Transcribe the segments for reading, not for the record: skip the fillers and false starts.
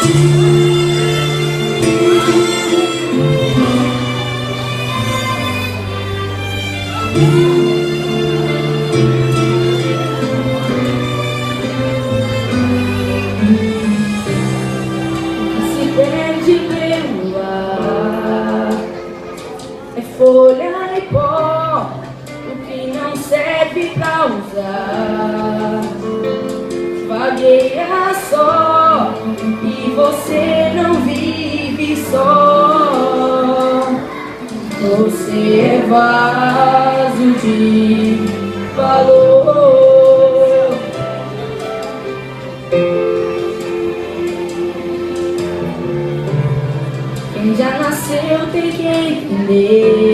Se perde pelo ar, é folha e pó, o que não serve pra usar. Vagueia só e você não vive só. Você é vaso de valor. Quem já nasceu tem que entender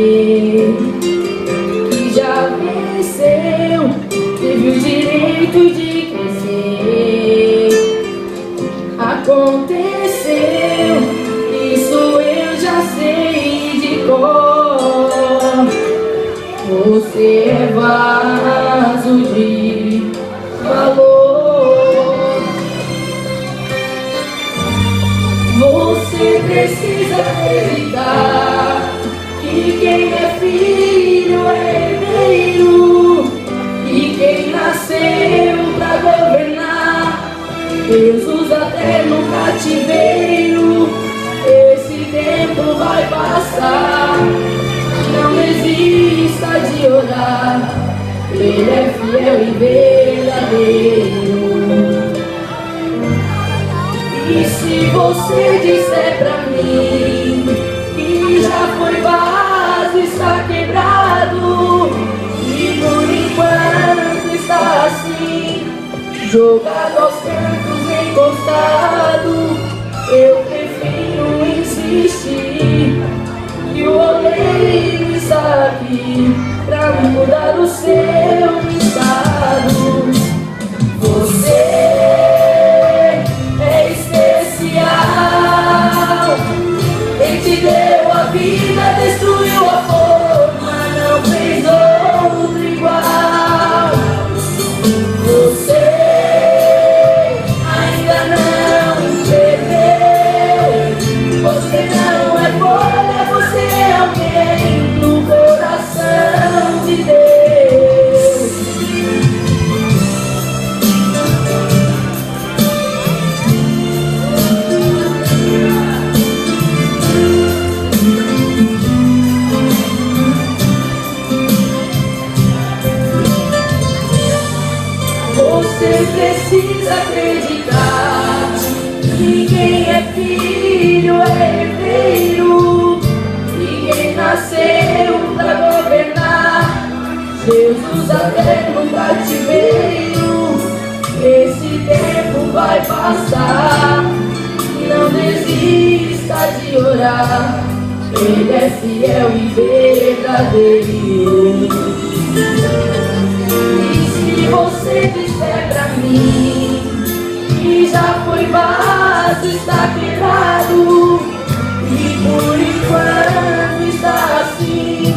que já venceu, teve o direito de crescer. Aconteceu, isso eu já sei de cor. Você é vaso de valor. Você precisa acreditar que quem é filho é herdeiro, e quem nasceu pra governar Deus usa até no cativeiro. Esse tempo vai passar, não desista de orar, Ele é fiel e verdadeiro. E se você disser pra mim que já foi vaso, está quebrado, e por enquanto está assim, jogado aos cantos, encostado, eu prefiro insistir que o oleiro está aqui pra mudar o seu estado. Você é especial, quem te deu a vida destruiu a forma, não fez outro igual. Você ainda não perdeu, você não é folha, você é alguém no coração de Deus. Você precisa acreditar que quem é filho é herdeiro, e quem nasceu pra governar Deus usa até no cativeiro. Esse tempo vai passar, não desista de orar, Ele é fiel e verdadeiro. E se você disser pra mim que já foi vaso, está quebrado, e por enquanto está assim,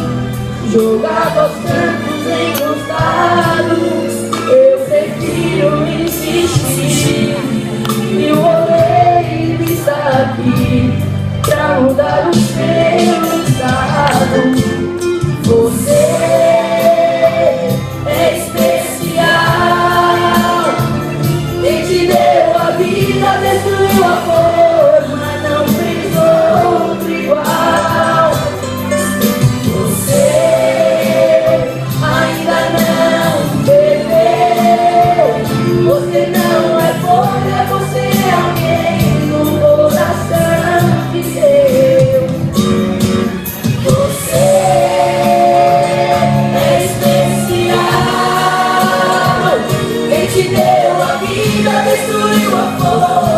jogado aos cantos, encostado, eu prefiro insistir que o oleiro está aqui pra mudar o seu estado. Você é especial, quem te deu a vida destruiu a forma, não fez outro igual. Você ainda não perdeu, você não é folha, você é alguém no coração de Deus. Você é especial, quem te deu a vida destruiu a forma.